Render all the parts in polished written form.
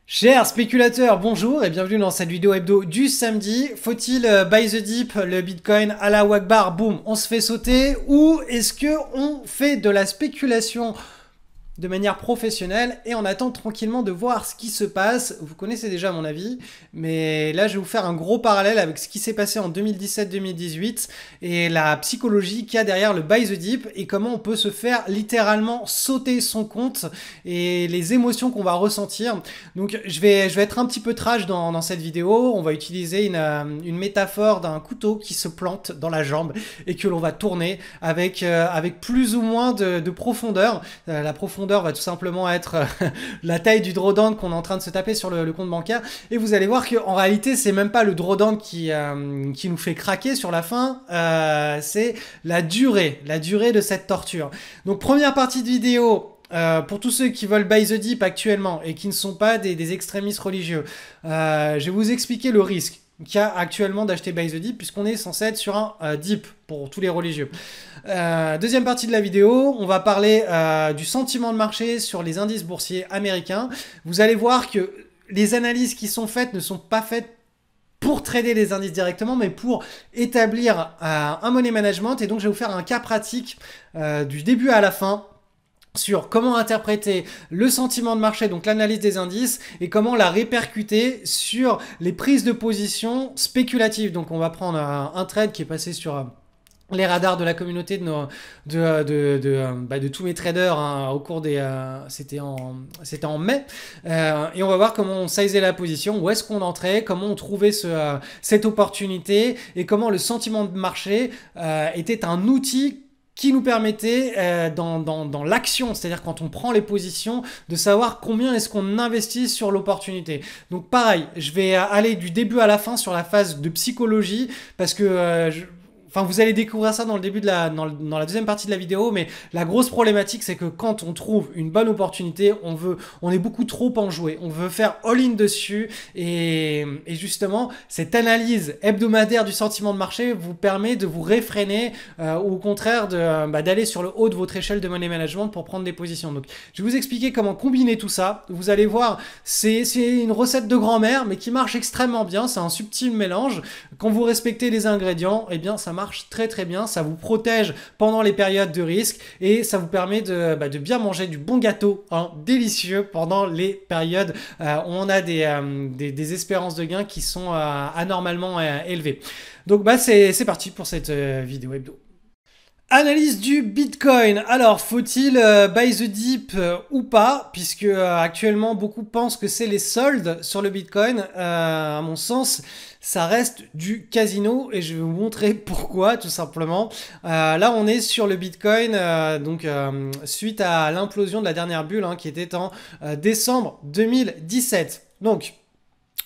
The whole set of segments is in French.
Chers spéculateurs, bonjour et bienvenue dans cette vidéo hebdo du samedi. Faut-il buy the dip, le Bitcoin à la Wagbar, boum, on se fait sauter, ou est-ce que on fait de la spéculation de manière professionnelle et on attend tranquillement de voir ce qui se passe? Vous connaissez déjà mon avis, mais là je vais vous faire un gros parallèle avec ce qui s'est passé en 2017-2018 et la psychologie qu'il y a derrière le buy the dip et comment on peut se faire littéralement sauter son compte et les émotions qu'on va ressentir. Donc je vais être un petit peu trash dans cette vidéo. On va utiliser une métaphore d'un couteau qui se plante dans la jambe et que l'on va tourner avec plus ou moins de profondeur. La profondeur va tout simplement être la taille du drawdown qu'on est en train de se taper sur le compte bancaire. Et vous allez voir qu'en réalité, c'est même pas le drawdown qui nous fait craquer sur la fin, c'est la durée de cette torture. Donc première partie de vidéo, pour tous ceux qui veulent buy the dip actuellement et qui ne sont pas des extrémistes religieux, je vais vous expliquer le risque qu'il y a actuellement d'acheter buy the dip puisqu'on est censé être sur un dip pour tous les religieux. Deuxième partie de la vidéo, on va parler du sentiment de marché sur les indices boursiers américains. Vous allez voir que les analyses qui sont faites ne sont pas faites pour trader les indices directement, mais pour établir un money management. Et donc, je vais vous faire un cas pratique du début à la fin sur comment interpréter le sentiment de marché, donc l'analyse des indices, et comment la répercuter sur les prises de position spéculatives. Donc on va prendre un trade qui est passé sur les radars de la communauté de tous mes traders hein, au cours des... c'était en mai. Et on va voir comment on sizait la position, où est-ce qu'on entrait, comment on trouvait cette opportunité, et comment le sentiment de marché était un outil qui nous permettait dans l'action, c'est-à-dire quand on prend les positions, de savoir combien est-ce qu'on investit sur l'opportunité. Donc pareil, je vais aller du début à la fin sur la phase de psychologie, parce que enfin, vous allez découvrir ça dans le début dans la deuxième partie de la vidéo, mais la grosse problématique, c'est que quand on trouve une bonne opportunité, on est beaucoup trop enjoué. On veut faire all-in dessus et justement, cette analyse hebdomadaire du sentiment de marché vous permet de vous réfréner ou au contraire d'aller sur le haut de votre échelle de money management pour prendre des positions. Donc, je vais vous expliquer comment combiner tout ça. Vous allez voir, c'est une recette de grand-mère, mais qui marche extrêmement bien. C'est un subtil mélange. Quand vous respectez les ingrédients, eh bien, ça marche très très bien, ça vous protège pendant les périodes de risque et ça vous permet de bien manger du bon gâteau hein, délicieux pendant les périodes où on a des espérances de gains qui sont anormalement élevées. Donc c'est parti pour cette vidéo hebdo. Analyse du Bitcoin. Alors, faut-il buy the dip ou pas? Puisque actuellement, beaucoup pensent que c'est les soldes sur le Bitcoin. À mon sens, ça reste du casino et je vais vous montrer pourquoi, tout simplement. Là, on est sur le Bitcoin, suite à l'implosion de la dernière bulle hein, qui était en décembre 2017. Donc,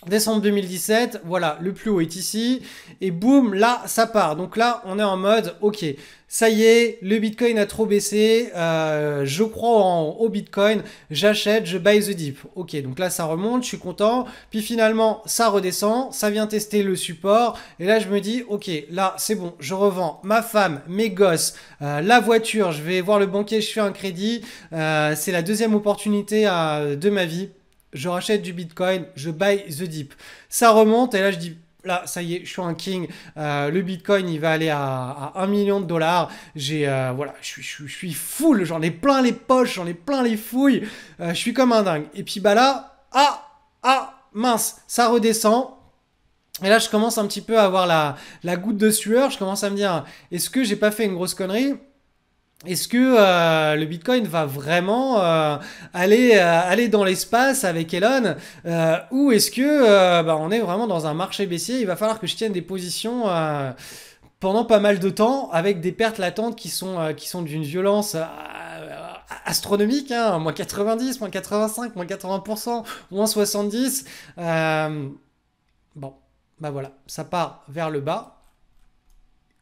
décembre 2017, voilà, le plus haut est ici, et boum, là, ça part. Donc là, on est en mode, ok, ça y est, le Bitcoin a trop baissé, je crois au Bitcoin, j'achète, je buy the dip. Ok, donc là, ça remonte, je suis content, puis finalement, ça redescend, ça vient tester le support, et là, je me dis, ok, là, c'est bon, je revends ma femme, mes gosses, la voiture, je vais voir le banquier, je fais un crédit, c'est la deuxième opportunité de ma vie. Je rachète du Bitcoin, je buy the dip. Ça remonte et là je dis, là ça y est, je suis un king. Le Bitcoin il va aller à 1 million de dollars. Voilà, je suis full, j'en ai plein les poches, j'en ai plein les fouilles. Je suis comme un dingue. Et puis bah là, mince, ça redescend. Et là je commence un petit peu à avoir la goutte de sueur. Je commence à me dire, est-ce que j'ai pas fait une grosse connerie? Est-ce que le Bitcoin va vraiment aller dans l'espace avec Elon ou est-ce que on est vraiment dans un marché baissier? Il va falloir que je tienne des positions pendant pas mal de temps avec des pertes latentes qui sont d'une violence astronomique, hein, moins 90, moins 85, moins 80%, moins 70. Bon, bah voilà, ça part vers le bas.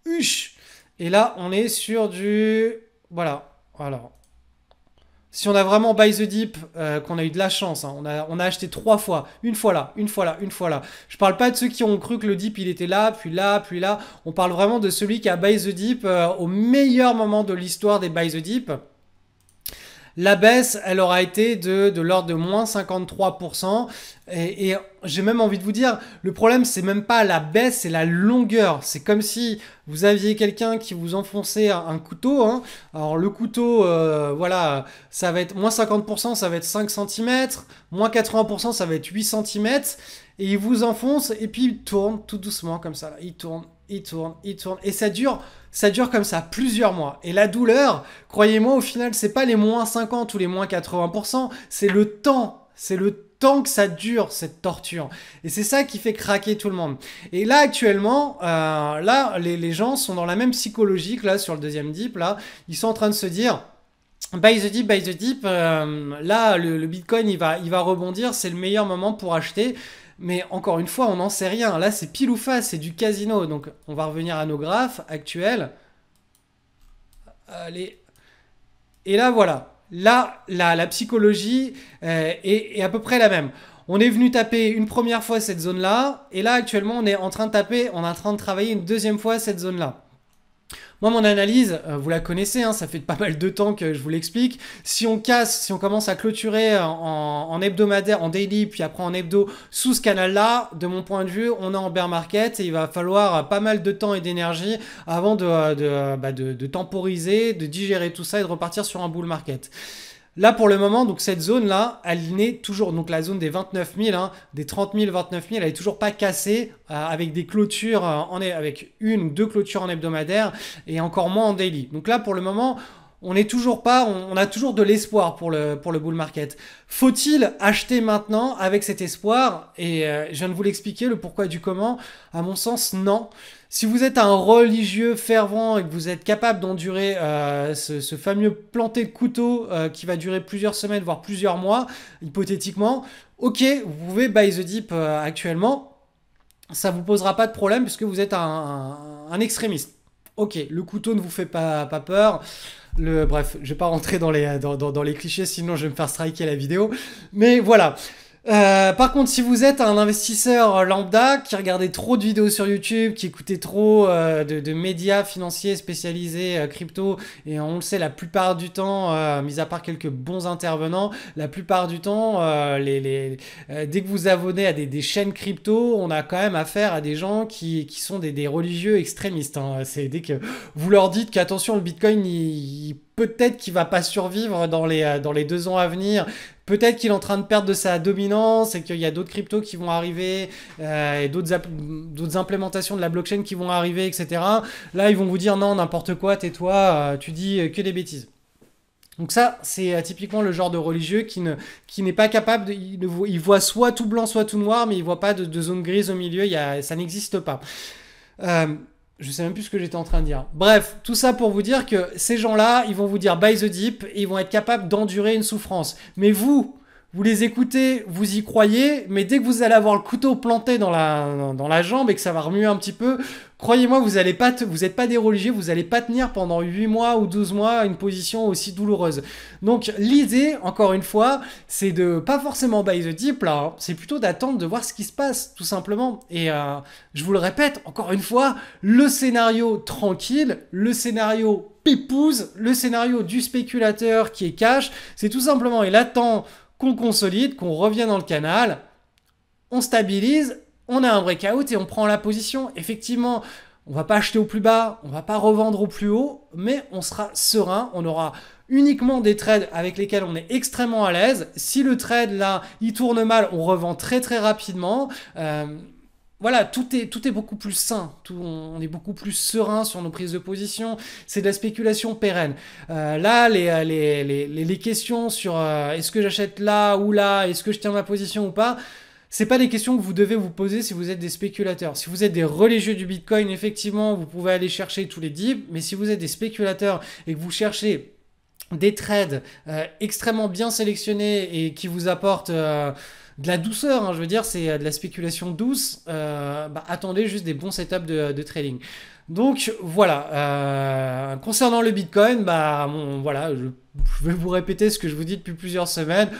Huch! Et là, on est sur du... Voilà, alors. Si on a vraiment buy the dip, qu'on a eu de la chance, hein, on a acheté 3 fois, une fois là, une fois là, une fois là. Je parle pas de ceux qui ont cru que le dip il était là, puis là, puis là. On parle vraiment de celui qui a buy the dip au meilleur moment de l'histoire des buy the dip. La baisse, elle aura été de l'ordre de moins 53%. Et j'ai même envie de vous dire, le problème, c'est même pas la baisse, c'est la longueur. C'est comme si vous aviez quelqu'un qui vous enfonçait un couteau, hein. Alors le couteau, voilà, ça va être moins 50%, ça va être 5 cm, moins 80%, ça va être 8 cm. Et il vous enfonce et puis il tourne tout doucement comme ça. Là. Il tourne, il tourne, il tourne. Et ça dure comme ça plusieurs mois. Et la douleur, croyez-moi, au final, c'est pas les moins 50 ou les moins 80%, c'est le temps. C'est le temps que ça dure, cette torture. Et c'est ça qui fait craquer tout le monde. Et là, actuellement, là, les gens sont dans la même psychologie que là, sur le deuxième dip, là. Ils sont en train de se dire... Buy the dip, là, le Bitcoin, il va rebondir. C'est le meilleur moment pour acheter. Mais encore une fois, on n'en sait rien. Là, c'est pile ou face, c'est du casino. Donc, on va revenir à nos graphes actuels. Allez. Et là, voilà. Là, la psychologie est à peu près la même. On est venu taper une première fois cette zone-là. Et là, actuellement, on est en train de travailler une deuxième fois cette zone-là. Moi, mon analyse, vous la connaissez, hein, ça fait pas mal de temps que je vous l'explique. Si on commence à clôturer en hebdomadaire, en daily, puis après en hebdo sous ce canal-là, de mon point de vue, on est en bear market et il va falloir pas mal de temps et d'énergie avant de temporiser, de digérer tout ça et de repartir sur un bull market. Là, pour le moment, donc cette zone-là, elle n'est toujours, donc la zone des 29 000, hein, des 30 000, 29 000, elle est toujours pas cassée avec des clôtures, avec une ou deux clôtures en hebdomadaire et encore moins en daily. Donc là, pour le moment, on n'est toujours pas, on a toujours de l'espoir pour le bull market. Faut-il acheter maintenant avec cet espoir? Et je viens de vous l'expliquer, le pourquoi du comment. À mon sens, non. Si vous êtes un religieux fervent et que vous êtes capable d'endurer ce fameux planté de couteau qui va durer plusieurs semaines, voire plusieurs mois, hypothétiquement, ok, vous pouvez buy the dip actuellement. Ça ne vous posera pas de problème puisque vous êtes un extrémiste. Ok, le couteau ne vous fait pas peur. Bref, je ne vais pas rentrer dans les clichés, sinon je vais me faire striker la vidéo. Mais voilà. Par contre, si vous êtes un investisseur lambda qui regardait trop de vidéos sur YouTube, qui écoutait trop de médias financiers spécialisés crypto, et on le sait, la plupart du temps, mis à part quelques bons intervenants, la plupart du temps, dès que vous abonnez à des chaînes crypto, on a quand même affaire à des gens qui sont des religieux extrémistes. Hein. C'est dès que vous leur dites qu'attention, le Bitcoin, peut-être qu'il va pas survivre dans les 2 ans à venir. Peut-être qu'il est en train de perdre de sa dominance et qu'il y a d'autres cryptos qui vont arriver et d'autres implémentations de la blockchain qui vont arriver, etc. Là, ils vont vous dire non, n'importe quoi, tais-toi, tu dis que des bêtises. Donc ça, c'est typiquement le genre de religieux qui n'est pas capable, il voit soit tout blanc, soit tout noir, mais il voit pas de zone grise au milieu, ça n'existe pas. Je sais même plus ce que j'étais en train de dire. Bref, tout ça pour vous dire que ces gens-là, ils vont vous dire buy the dip et ils vont être capables d'endurer une souffrance. Mais vous les écoutez, vous y croyez, mais dès que vous allez avoir le couteau planté dans la jambe et que ça va remuer un petit peu, croyez-moi, vous n'êtes pas des religieux, vous n'allez pas tenir pendant 8 mois ou 12 mois une position aussi douloureuse. Donc l'idée, encore une fois, c'est de pas forcément buy the dip là, hein, c'est plutôt d'attendre de voir ce qui se passe, tout simplement. Et je vous le répète, encore une fois, le scénario tranquille, le scénario pépouze, le scénario du spéculateur qui est cash, c'est tout simplement, il attend qu'on consolide, qu'on revienne dans le canal, on stabilise, on a un breakout et on prend la position. Effectivement, on va pas acheter au plus bas, on va pas revendre au plus haut, mais on sera serein, on aura uniquement des trades avec lesquels on est extrêmement à l'aise. Si le trade là, il tourne mal, on revend très très rapidement. Voilà, tout est beaucoup plus sain, on est beaucoup plus serein sur nos prises de position, c'est de la spéculation pérenne. Là, les questions sur est-ce que j'achète là ou là, est-ce que je tiens ma position ou pas, c'est pas des questions que vous devez vous poser si vous êtes des spéculateurs. Si vous êtes des religieux du Bitcoin, effectivement, vous pouvez aller chercher tous les dips, mais si vous êtes des spéculateurs et que vous cherchez des trades extrêmement bien sélectionnés et qui vous apportent de la douceur, hein, je veux dire, c'est de la spéculation douce, attendez juste des bons setups de trading. Donc voilà, concernant le Bitcoin, voilà, je vais vous répéter ce que je vous dis depuis plusieurs semaines.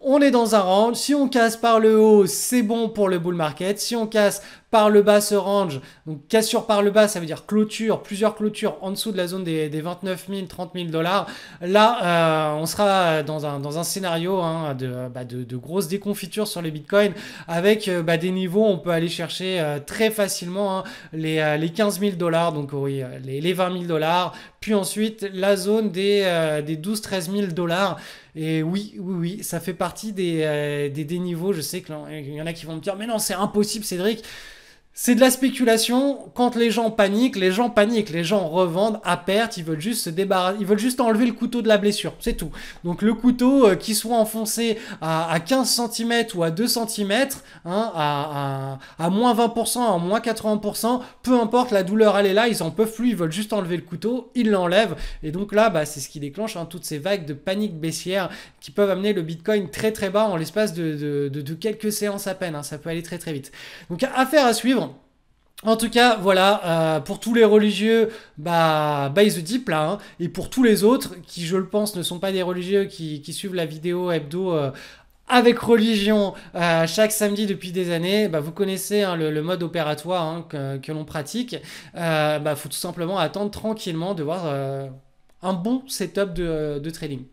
On est dans un range, si on casse par le haut, c'est bon pour le bull market, si on casse par le bas ce range, donc cassure par le bas, ça veut dire clôture, plusieurs clôtures en dessous de la zone des 29 000, 30 000 dollars. Là, on sera dans un scénario hein, de grosses déconfitures sur les bitcoins avec des niveaux, on peut aller chercher très facilement hein, les 15 000 dollars, donc oui, les 20 000 dollars, puis ensuite la zone des 12 13 000 dollars. Et oui, ça fait partie des niveaux. Je sais qu'il y en a qui vont me dire, mais non, c'est impossible, Cédric. C'est de la spéculation. Quand les gens paniquent, les gens revendent à perte. Ils veulent juste se débarrasser, ils veulent juste enlever le couteau de la blessure. C'est tout. Donc le couteau, qui soit enfoncé à 15 cm ou à 2 cm, hein, à moins 20%, à moins 80%, peu importe, la douleur elle est là, ils en peuvent plus, ils veulent juste enlever le couteau, ils l'enlèvent. Et donc là, c'est ce qui déclenche hein, toutes ces vagues de panique baissière qui peuvent amener le Bitcoin très très bas en l'espace de quelques séances à peine. Hein. Ça peut aller très très vite. Donc affaire à suivre. En tout cas, voilà, pour tous les religieux, by the deep là, hein, et pour tous les autres qui, je le pense, ne sont pas des religieux qui suivent la vidéo hebdo avec religion chaque samedi depuis des années, vous connaissez hein, le mode opératoire hein, que l'on pratique. Faut tout simplement attendre tranquillement de voir un bon setup de trading.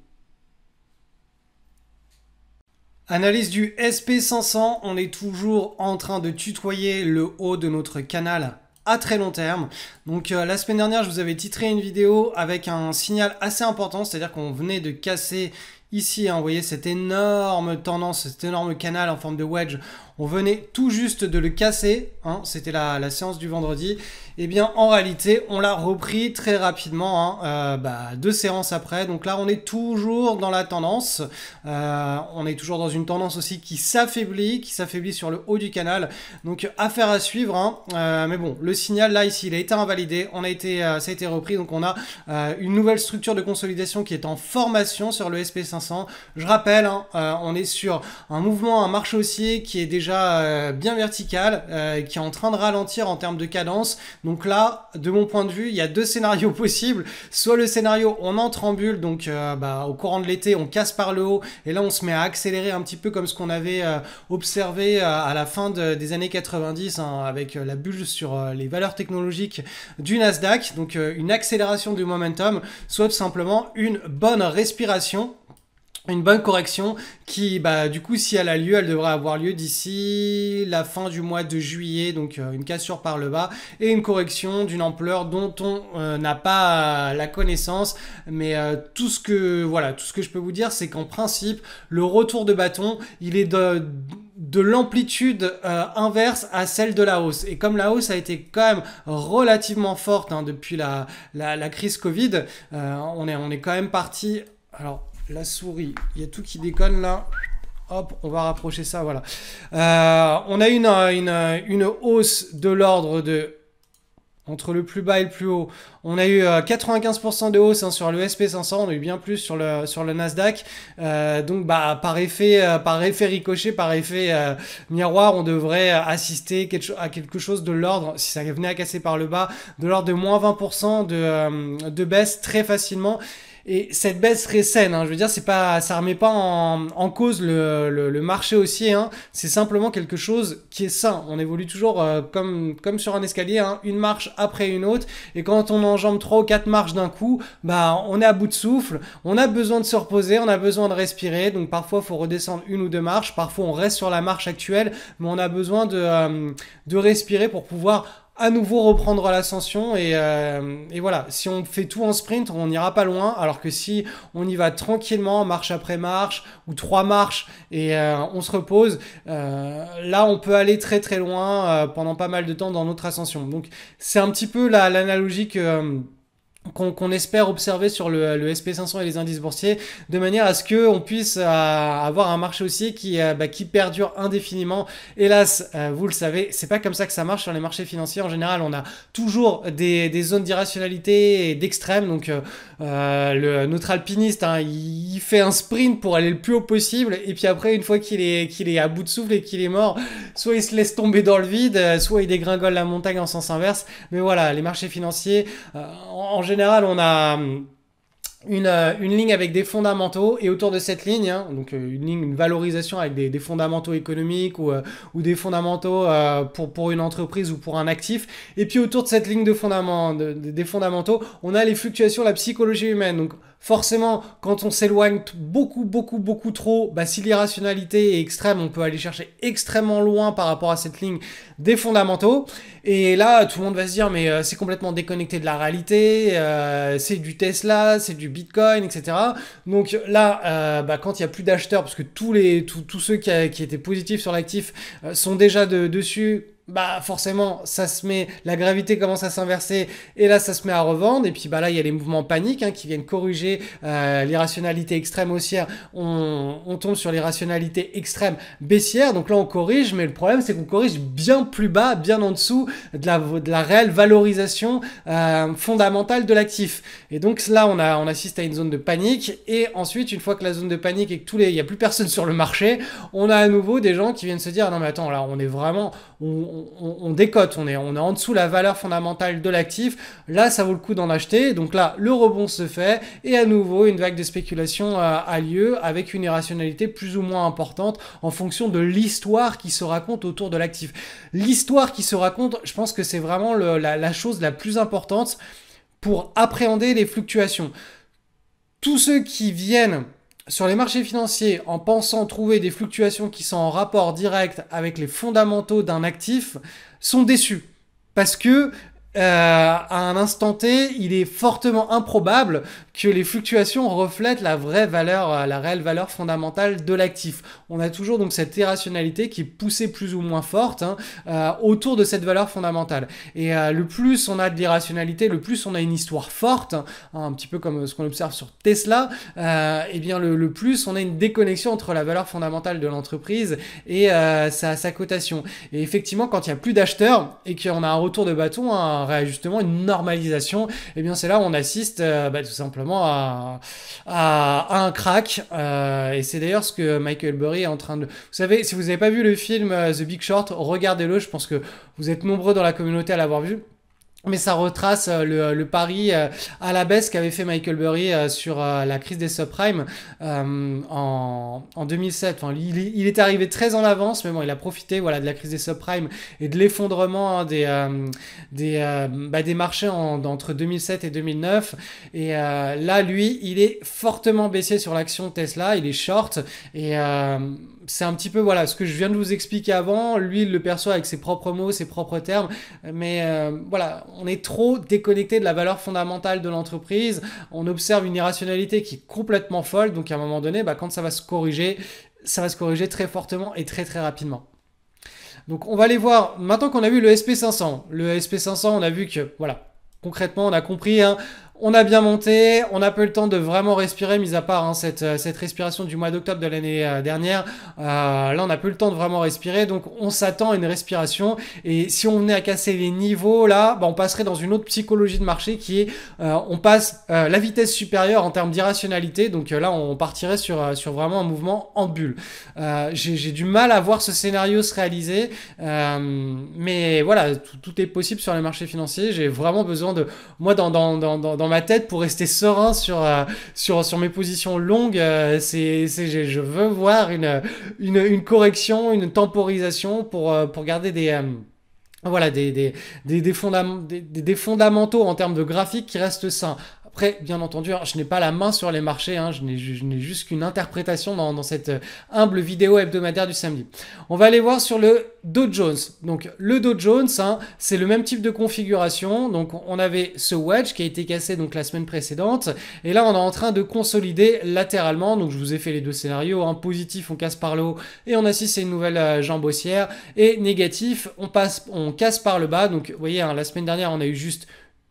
Analyse du SP500, on est toujours en train de tutoyer le haut de notre canal à très long terme. Donc la semaine dernière, je vous avais titré une vidéo avec un signal assez important, c'est-à-dire qu'on venait de casser ici, hein, vous voyez cette énorme tendance, cet énorme canal en forme de wedge. On venait tout juste de le casser, hein, c'était la séance du vendredi. Et bien en réalité, on l'a repris très rapidement, hein, 2 séances après. Donc là, on est toujours dans la tendance. On est toujours dans une tendance aussi qui s'affaiblit sur le haut du canal. Donc affaire à suivre. Hein. Mais bon, le signal là ici, il a été invalidé. Ça a été repris. Donc on a une nouvelle structure de consolidation qui est en formation sur le SP500. Je rappelle, hein, on est sur un mouvement, un marché haussier qui est déjà bien vertical, qui est en train de ralentir en termes de cadence. Donc là, de mon point de vue, il y a 2 scénarios possibles. Soit le scénario, on entre en bulle, donc au courant de l'été, on casse par le haut, et là on se met à accélérer un petit peu comme ce qu'on avait observé à la fin des années 90, hein, avec la bulle sur les valeurs technologiques du Nasdaq, donc une accélération du momentum, soit tout simplement une bonne respiration. Une bonne correction qui, du coup, si elle a lieu, elle devrait avoir lieu d'ici la fin du mois de juillet, donc une cassure par le bas et une correction d'une ampleur dont on n'a pas la connaissance. Mais tout ce que je peux vous dire, c'est qu'en principe, le retour de bâton, il est de l'amplitude inverse à celle de la hausse. Et comme la hausse a été quand même relativement forte hein, depuis la crise Covid, on est quand même parti... Alors, la souris, il y a tout qui déconne là. Hop, on va rapprocher ça, voilà. On a une hausse de l'ordre de... Entre le plus bas et le plus haut, on a eu 95% de hausse hein, sur le SP500, on a eu bien plus sur le Nasdaq. Donc par effet ricochet, par effet miroir, on devrait assister à quelque chose de l'ordre, si ça venait à casser par le bas, de l'ordre de moins 20% de baisse très facilement. Et cette baisse serait saine, hein. Je veux dire, ça remet pas en cause le marché haussier, hein. C'est simplement quelque chose qui est sain. On évolue toujours comme sur un escalier, hein, une marche après une autre. Et quand on enjambe 3 ou 4 marches d'un coup, on est à bout de souffle. On a besoin de se reposer, on a besoin de respirer. Donc parfois, il faut redescendre 1 ou 2 marches. Parfois, on reste sur la marche actuelle, mais on a besoin de respirer pour pouvoir à nouveau reprendre l'ascension et voilà, si on fait tout en sprint, on n'ira pas loin, alors que si on y va tranquillement, marche après marche, ou 3 marches, et on se repose, là on peut aller très très loin pendant pas mal de temps dans notre ascension. Donc c'est un petit peu l'analogie qu'on espère observer sur le SP500 et les indices boursiers, de manière à ce qu'on puisse avoir un marché haussier qui perdure indéfiniment. Hélas, vous le savez, c'est pas comme ça que ça marche sur les marchés financiers. En général, on a toujours des zones d'irrationalité et d'extrême. Donc notre alpiniste, hein, il fait un sprint pour aller le plus haut possible, et puis après, une fois qu'il est à bout de souffle et qu'il est mort, soit il se laisse tomber dans le vide, soit il dégringole la montagne en sens inverse. Mais voilà, les marchés financiers, en général, une ligne avec des fondamentaux et autour de cette ligne, hein, donc une valorisation avec des fondamentaux économiques ou des fondamentaux pour une entreprise ou pour un actif. Et puis autour de cette ligne des fondamentaux, on a les fluctuations, la psychologie humaine. Donc forcément, quand on s'éloigne beaucoup trop, bah, si l'irrationalité est extrême, on peut aller chercher extrêmement loin par rapport à cette ligne des fondamentaux. Et là, tout le monde va se dire, mais c'est complètement déconnecté de la réalité, c'est du Tesla, c'est du Bitcoin, etc. Donc là, bah, quand il n'y a plus d'acheteurs, parce que tous ceux qui étaient positifs sur l'actif sont déjà dessus, bah forcément la gravité commence à s'inverser et là ça se met à revendre et puis bah là il y a les mouvements paniques hein, qui viennent corriger l'irrationalité extrême haussière, on tombe sur l'irrationalité extrême baissière, donc là on corrige, mais le problème c'est qu'on corrige bien plus bas, bien en dessous de la réelle valorisation fondamentale de l'actif, et donc là on assiste à une zone de panique, et ensuite une fois que la zone de panique et que il n'y a plus personne sur le marché, on a à nouveau des gens qui viennent se dire non mais attends, là on est vraiment on décote, on est en dessous la valeur fondamentale de l'actif, là ça vaut le coup d'en acheter, donc là le rebond se fait et à nouveau une vague de spéculation a lieu avec une irrationalité plus ou moins importante en fonction de l'histoire qui se raconte autour de l'actif. L'histoire qui se raconte, je pense que c'est vraiment la chose la plus importante pour appréhender les fluctuations. Tous ceux qui viennent sur les marchés financiers en pensant trouver des fluctuations qui sont en rapport direct avec les fondamentaux d'un actif sont déçus. Parce que à un instant T, il est fortement improbable que les fluctuations reflètent la vraie valeur, la réelle valeur fondamentale de l'actif. On a toujours donc cette irrationalité qui est poussée plus ou moins forte autour de cette valeur fondamentale. Et le plus on a de l'irrationalité, le plus on a une histoire forte, un petit peu comme ce qu'on observe sur Tesla, et bien le plus on a une déconnexion entre la valeur fondamentale de l'entreprise et sa cotation. Et effectivement, quand il n'y a plus d'acheteurs et qu'on a un retour de bâton, un réajustement, une normalisation, et bien c'est là où on assiste tout simplement à un crack, et c'est d'ailleurs ce que Michael Burry est en train de... Vous savez, si vous n'avez pas vu le film The Big Short, regardez-le, je pense que vous êtes nombreux dans la communauté à l'avoir vu. Mais ça retrace le pari à la baisse qu'avait fait Michael Burry sur la crise des subprimes en 2007. Enfin, il est arrivé très en avance, mais bon, il a profité de la crise des subprimes et de l'effondrement des marchés entre 2007 et 2009. Et là, lui, il est fortement baissier sur l'action Tesla, il est short, et c'est un petit peu ce que je viens de vous expliquer avant. Lui, il le perçoit avec ses propres mots, ses propres termes, mais on est trop déconnecté de la valeur fondamentale de l'entreprise. On observe une irrationalité qui est complètement folle, donc à un moment donné, quand ça va se corriger très fortement et très très rapidement. Donc on va aller voir, maintenant qu'on a vu le SP500. Le SP500, on a vu que, concrètement, on a compris, on a bien monté, on n'a pas eu le temps de vraiment respirer, mis à part cette respiration du mois d'octobre de l'année dernière. Là, on n'a pas eu le temps de vraiment respirer, donc on s'attend à une respiration. Et si on venait à casser les niveaux, là, on passerait dans une autre psychologie de marché qui est, on passe la vitesse supérieure en termes d'irrationalité. Donc là, on partirait sur vraiment un mouvement en bulle. J'ai du mal à voir ce scénario se réaliser, mais voilà, tout est possible sur les marchés financiers. J'ai vraiment besoin de, moi, dans ma tête, pour rester serein sur mes positions longues, je veux voir une correction, une temporisation pour garder des fondamentaux en termes de graphique qui restent sains. Après, bien entendu, je n'ai pas la main sur les marchés, je n'ai juste qu'une interprétation dans cette humble vidéo hebdomadaire du samedi. On va aller voir sur le Dow Jones. Donc le Dow Jones, c'est le même type de configuration. Donc on avait ce wedge qui a été cassé donc la semaine précédente, et là on est en train de consolider latéralement. Donc je vous ai fait les deux scénarios, positif, on casse par le haut et on assiste à une nouvelle jambe haussière, et négatif, on casse par le bas. Donc vous voyez, la semaine dernière on a eu juste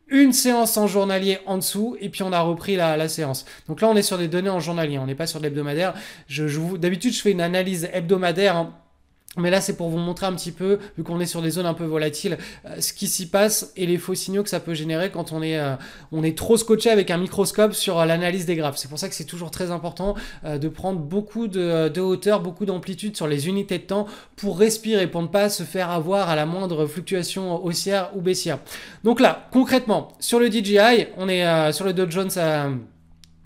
une séance en journalier en dessous, et puis on a repris la séance. Donc là on est sur des données en journalier, on n'est pas sur de l'hebdomadaire. D'habitude je fais une analyse hebdomadaire, mais là c'est pour vous montrer un petit peu, vu qu'on est sur des zones un peu volatiles, ce qui s'y passe et les faux signaux que ça peut générer quand on est trop scotché avec un microscope sur l'analyse des graphes. C'est pour ça que c'est toujours très important de prendre beaucoup de hauteur, beaucoup d'amplitude sur les unités de temps pour respirer, pour ne pas se faire avoir à la moindre fluctuation haussière ou baissière. Donc là, concrètement, sur le DJI, on est sur le Dow Jones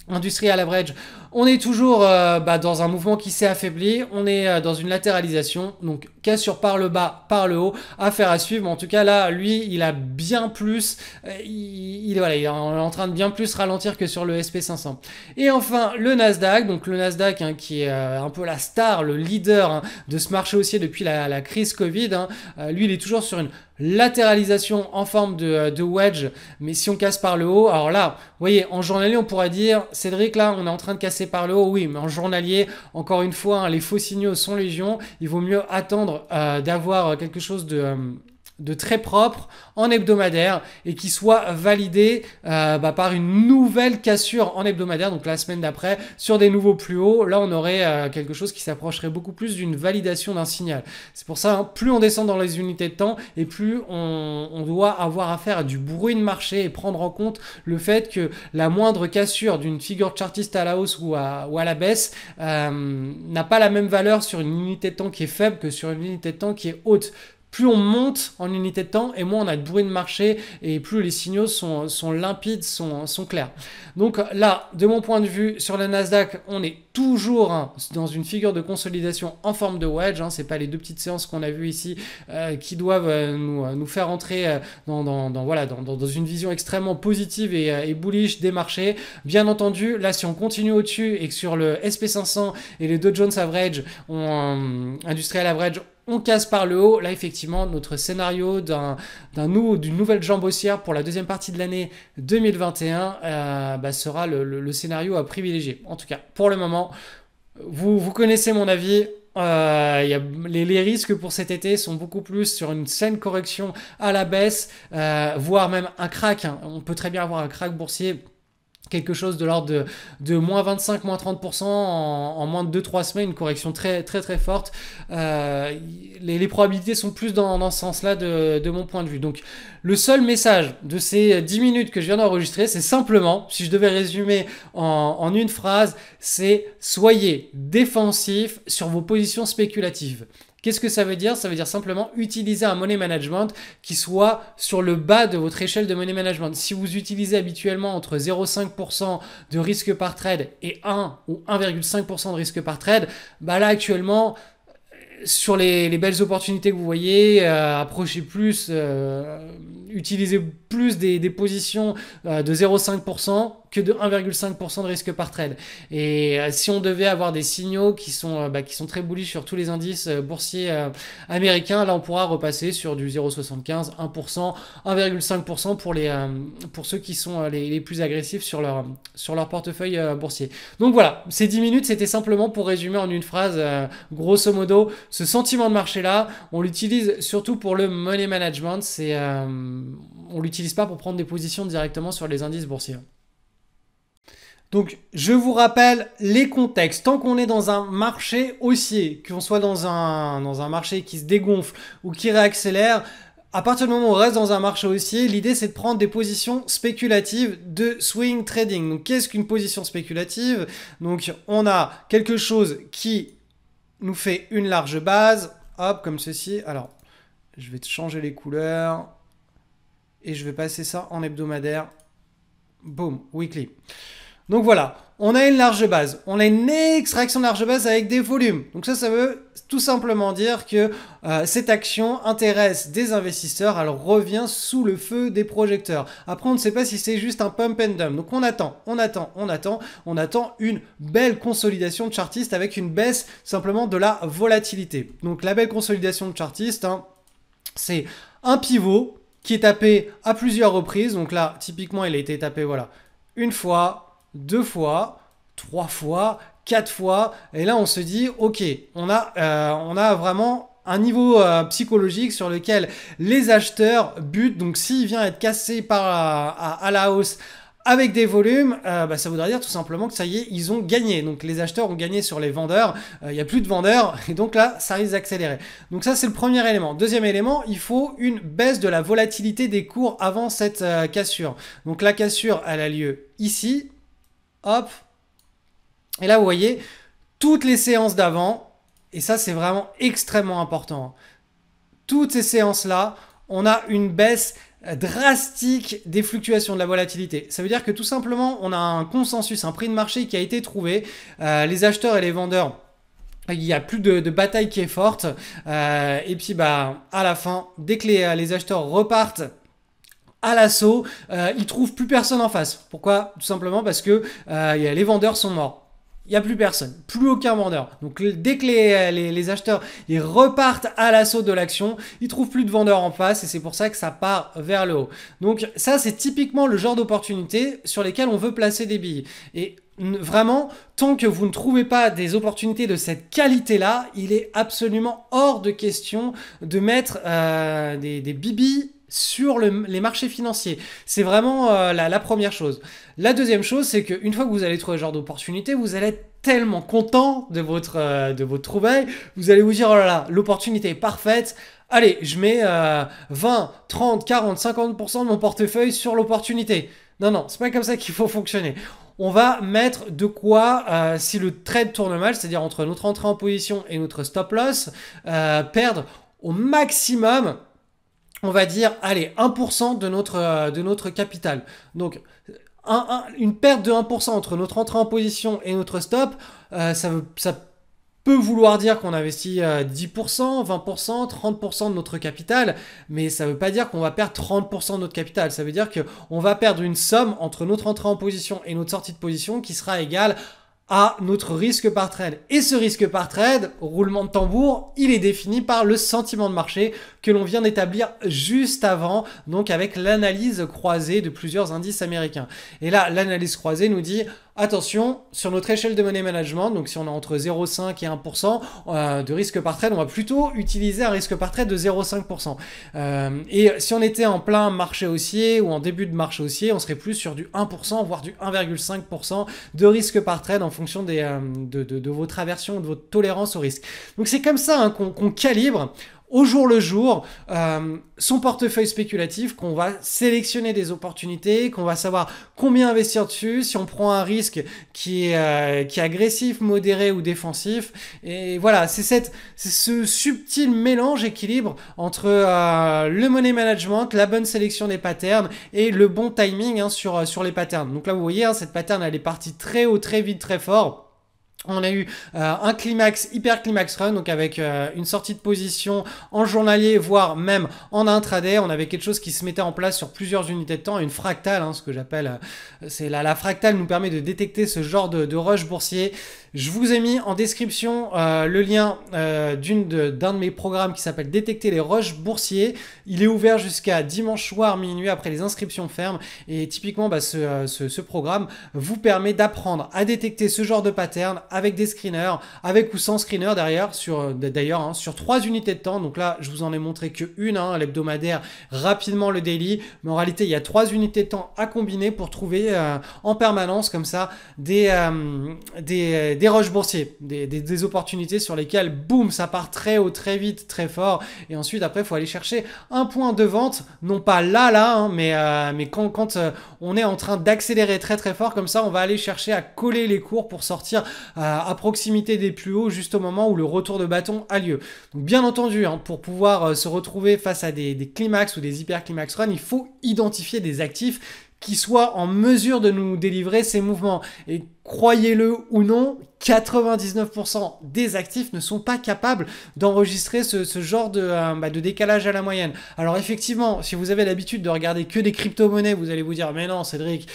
Industrial average, on est toujours dans un mouvement qui s'est affaibli, on est dans une latéralisation, donc cassure par le bas, par le haut, affaire à suivre. Mais en tout cas là, lui, il a bien plus, il est en train de bien plus ralentir que sur le SP500. Et enfin le Nasdaq, donc le Nasdaq qui est un peu la star, le leader de ce marché haussier depuis la crise Covid. Lui, il est toujours sur une latéralisation en forme de wedge, mais si on casse par le haut, alors là, vous voyez, en journalier, on pourrait dire, Cédric, là, on est en train de casser par le haut, oui, mais en journalier, encore une fois, les faux signaux sont légion, il vaut mieux attendre d'avoir quelque chose de très propre en hebdomadaire et qui soit validé par une nouvelle cassure en hebdomadaire, donc la semaine d'après, sur des nouveaux plus hauts. Là, on aurait quelque chose qui s'approcherait beaucoup plus d'une validation d'un signal. C'est pour ça, plus on descend dans les unités de temps et plus on doit avoir affaire à du bruit de marché et prendre en compte le fait que la moindre cassure d'une figure chartiste à la hausse ou à la baisse n'a pas la même valeur sur une unité de temps qui est faible que sur une unité de temps qui est haute. Plus on monte en unité de temps et moins on a de bruit de marché et plus les signaux sont limpides, sont clairs. Donc là, de mon point de vue, sur le Nasdaq, on est toujours dans une figure de consolidation en forme de wedge. C'est pas les deux petites séances qu'on a vues ici qui doivent nous faire entrer dans une vision extrêmement positive et bullish des marchés. Bien entendu, là, si on continue au-dessus et que sur le SP500 et les Dow Jones Average, Industrial Average, on casse par le haut. Là, effectivement, notre scénario d'une nouvelle jambe haussière pour la deuxième partie de l'année 2021 sera le scénario à privilégier. En tout cas, pour le moment, vous connaissez mon avis. Les risques pour cet été sont beaucoup plus sur une saine correction à la baisse, voire même un crack. On peut très bien avoir un crack boursier. Quelque chose de l'ordre de moins 25, moins 30% en moins de 2-3 semaines, une correction très très très forte. Les probabilités sont plus dans ce sens-là de mon point de vue. Donc le seul message de ces 10 minutes que je viens d'enregistrer, c'est simplement, si je devais résumer en une phrase, c'est soyez défensif sur vos positions spéculatives. Qu'est-ce que ça veut dire? Ça veut dire simplement utiliser un money management qui soit sur le bas de votre échelle de money management. Si vous utilisez habituellement entre 0,5% de risque par trade et 1 ou 1,5% de risque par trade, là actuellement, sur les belles opportunités que vous voyez, approchez plus, utilisez plus des positions de 0,5% que de 1,5% de risque par trade. Et si on devait avoir des signaux qui sont très bullish sur tous les indices boursiers américains, là on pourra repasser sur du 0,75, 1%, 1,5% pour ceux qui sont les plus agressifs sur leur portefeuille boursier. Donc voilà, ces 10 minutes, c'était simplement pour résumer en une phrase, grosso modo, ce sentiment de marché-là, on l'utilise surtout pour le money management, on l'utilise pas pour prendre des positions directement sur les indices boursiers. Donc, je vous rappelle les contextes. Tant qu'on est dans un marché haussier, qu'on soit dans un marché qui se dégonfle ou qui réaccélère, à partir du moment où on reste dans un marché haussier, l'idée c'est de prendre des positions spéculatives de swing trading. Donc, qu'est-ce qu'une position spéculative? Donc, on a quelque chose qui nous fait une large base, hop, comme ceci. Alors, je vais changer les couleurs et je vais passer ça en hebdomadaire. Boom, weekly. Donc voilà, on a une large base, on a une extraction de large base avec des volumes. Donc ça veut tout simplement dire que cette action intéresse des investisseurs, elle revient sous le feu des projecteurs. Après, on ne sait pas si c'est juste un pump and dump. Donc on attend une belle consolidation de chartiste avec une baisse simplement de la volatilité. Donc la belle consolidation de chartiste, c'est un pivot qui est tapé à plusieurs reprises. Donc là, typiquement, il a été tapé, voilà, une fois, 2 fois, 3 fois, 4 fois. Et là, on se dit, ok, on a vraiment un niveau psychologique sur lequel les acheteurs butent. Donc, s'il vient être cassé à la hausse avec des volumes, ça voudrait dire tout simplement que ça y est, ils ont gagné. Donc les acheteurs ont gagné sur les vendeurs, il n'y a plus de vendeurs, et donc là, ça risque d'accélérer. Donc ça, c'est le premier élément. Deuxième élément, il faut une baisse de la volatilité des cours avant cette cassure. Donc la cassure, elle a lieu ici, hop, et là, vous voyez, toutes les séances d'avant, et ça, c'est vraiment extrêmement important. Toutes ces séances-là, on a une baisse drastique des fluctuations de la volatilité. Ça veut dire que tout simplement, on a un consensus, un prix de marché qui a été trouvé. Les acheteurs et les vendeurs, il n'y a plus de bataille qui est forte. Et puis, à la fin, dès que les acheteurs repartent à l'assaut, ils trouvent plus personne en face. Pourquoi? Tout simplement parce que les vendeurs sont morts. Il n'y a plus personne, plus aucun vendeur. Donc dès que les acheteurs ils repartent à l'assaut de l'action, ils trouvent plus de vendeurs en face et c'est pour ça que ça part vers le haut. Donc ça c'est typiquement le genre d'opportunité sur lesquelles on veut placer des billes. Et vraiment, tant que vous ne trouvez pas des opportunités de cette qualité-là, il est absolument hors de question de mettre des bibis sur les marchés financiers. C'est vraiment la première chose. La deuxième chose, c'est qu'une fois que vous allez trouver ce genre d'opportunité, vous allez être tellement content de votre trouvaille, vous allez vous dire, oh là là, l'opportunité est parfaite, allez, je mets 20, 30, 40, 50% de mon portefeuille sur l'opportunité. Non, non, c'est pas comme ça qu'il faut fonctionner. On va mettre de quoi, si le trade tourne mal, c'est-à-dire entre notre entrée en position et notre stop loss, perdre au maximum, on va dire, allez, 1% de notre capital. Donc, une perte de 1% entre notre entrée en position et notre stop, ça peut vouloir dire qu'on investit 10%, 20%, 30% de notre capital, mais ça ne veut pas dire qu'on va perdre 30% de notre capital. Ça veut dire qu'on va perdre une somme entre notre entrée en position et notre sortie de position qui sera égale à notre risque par trade. Et ce risque par trade, roulement de tambour, il est défini par le sentiment de marché que l'on vient d'établir juste avant, donc avec l'analyse croisée de plusieurs indices américains. Et là, l'analyse croisée nous dit, attention, sur notre échelle de money management, donc si on est entre 0,5 et 1% de risque par trade, on va plutôt utiliser un risque par trade de 0,5%. Et si on était en plein marché haussier ou en début de marché haussier, on serait plus sur du 1%, voire du 1,5% de risque par trade en fonction de votre aversion, de votre tolérance au risque. Donc c'est comme ça qu'on calibre au jour le jour son portefeuille spéculatif, qu'on va sélectionner des opportunités, qu'on va savoir combien investir dessus, si on prend un risque qui est agressif, modéré ou défensif. Et voilà, c'est ce subtil mélange, équilibre entre le money management, la bonne sélection des patterns et le bon timing sur les patterns. Donc là, vous voyez, cette pattern, elle est partie très haut, très vite, très fort. On a eu un climax, hyper climax run, donc avec une sortie de position en journalier, voire même en intraday. On avait quelque chose qui se mettait en place sur plusieurs unités de temps, une fractale, ce que j'appelle, c'est la fractale nous permet de détecter ce genre de rush boursier. Je vous ai mis en description le lien d'un de mes programmes qui s'appelle Détecter les rushs boursiers. Il est ouvert jusqu'à dimanche soir minuit après les inscriptions fermes. Et typiquement, ce programme vous permet d'apprendre à détecter ce genre de pattern avec des screeners, avec ou sans screener derrière, sur 3 unités de temps. Donc là, je vous en ai montré qu'une, l'hebdomadaire, rapidement le daily. Mais en réalité, il y a 3 unités de temps à combiner pour trouver en permanence comme ça des rushs boursiers, des opportunités sur lesquelles, boum, ça part très haut, très vite, très fort. Et ensuite, après, il faut aller chercher un point de vente, non pas là, mais quand on est en train d'accélérer très très fort, comme ça, on va aller chercher à coller les cours pour sortir à proximité des plus hauts, juste au moment où le retour de bâton a lieu. Donc, bien entendu, pour pouvoir se retrouver face à des climax ou des hyper climax run, il faut identifier des actifs qui soient en mesure de nous délivrer ces mouvements. Et croyez-le ou non, 99% des actifs ne sont pas capables d'enregistrer ce genre de décalage à la moyenne. Alors effectivement, si vous avez l'habitude de regarder que des crypto-monnaies, vous allez vous dire, mais non Cédric,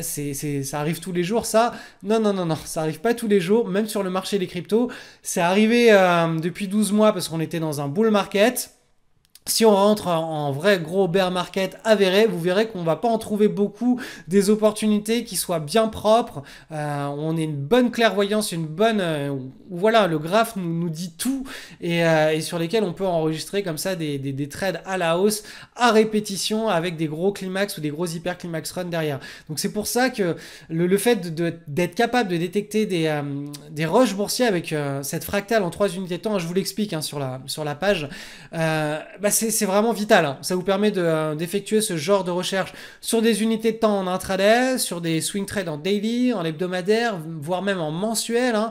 ça arrive tous les jours ça. Non, ça arrive pas tous les jours, même sur le marché des cryptos. C'est arrivé depuis 12 mois parce qu'on était dans un bull market. Si on rentre en vrai gros bear market avéré, vous verrez qu'on va pas en trouver beaucoup des opportunités qui soient bien propres. On a une bonne clairvoyance, une bonne... voilà, le graphe nous dit tout et sur lesquels on peut enregistrer comme ça des trades à la hausse, à répétition, avec des gros climax ou des gros hyper climax run derrière. Donc c'est pour ça que le fait d'être capable de détecter des rushs boursiers avec cette fractale en 3 unités de temps, je vous l'explique sur la page, c'est vraiment vital, hein. Ça vous permet d'effectuer ce genre de recherche sur des unités de temps en intraday, sur des swing trades en daily, en hebdomadaire, voire même en mensuel, hein.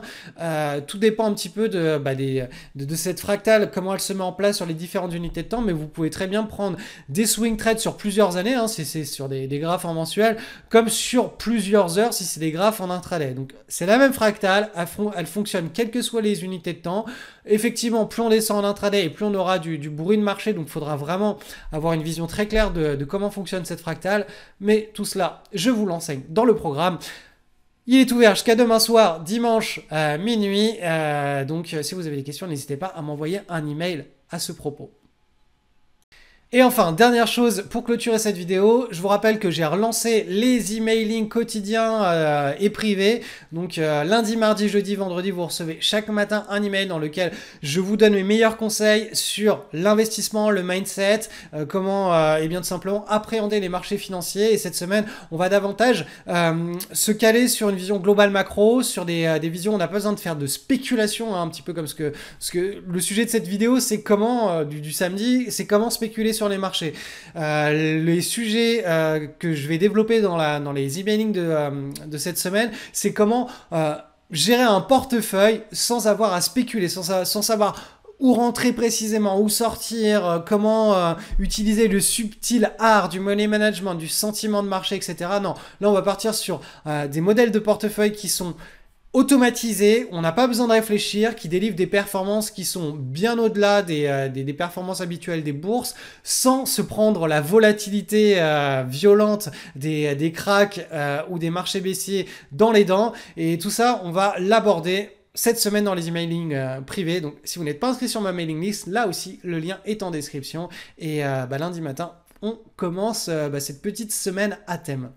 Tout dépend un petit peu de cette fractale, comment elle se met en place sur les différentes unités de temps, mais vous pouvez très bien prendre des swing trades sur plusieurs années, hein, si c'est sur des graphes en mensuel, comme sur plusieurs heures si c'est des graphes en intraday. Donc c'est la même fractale, elle fonctionne quelles que soient les unités de temps. Effectivement, plus on descend en intraday et plus on aura du bruit de marché, donc il faudra vraiment avoir une vision très claire de comment fonctionne cette fractale. Mais tout cela, je vous l'enseigne dans le programme. Il est ouvert jusqu'à demain soir, dimanche à minuit. Donc si vous avez des questions, n'hésitez pas à m'envoyer un email à ce propos. Et enfin, dernière chose pour clôturer cette vidéo, je vous rappelle que j'ai relancé les emailing quotidiens et privés. Donc lundi, mardi, jeudi, vendredi, vous recevez chaque matin un email dans lequel je vous donne mes meilleurs conseils sur l'investissement, le mindset, comment et bien tout simplement appréhender les marchés financiers. Et cette semaine, on va davantage se caler sur une vision globale macro, sur des visions où on n'a pas besoin de faire de spéculation, hein, un petit peu comme ce que le sujet de cette vidéo, c'est comment, du samedi, c'est comment spéculer sur les marchés. Les sujets que je vais développer dans les emailing de cette semaine, c'est comment gérer un portefeuille sans avoir à spéculer, sans savoir où rentrer précisément, où sortir, comment utiliser le subtil art du money management, du sentiment de marché, etc. Non, là on va partir sur des modèles de portefeuille qui sont automatisé, on n'a pas besoin de réfléchir, qui délivre des performances qui sont bien au-delà des performances habituelles des bourses, sans se prendre la volatilité violente des cracks ou des marchés baissiers dans les dents. Et tout ça, on va l'aborder cette semaine dans les emailing privés. Donc si vous n'êtes pas inscrit sur ma mailing list, là aussi, le lien est en description. Et lundi matin, on commence cette petite semaine à thème.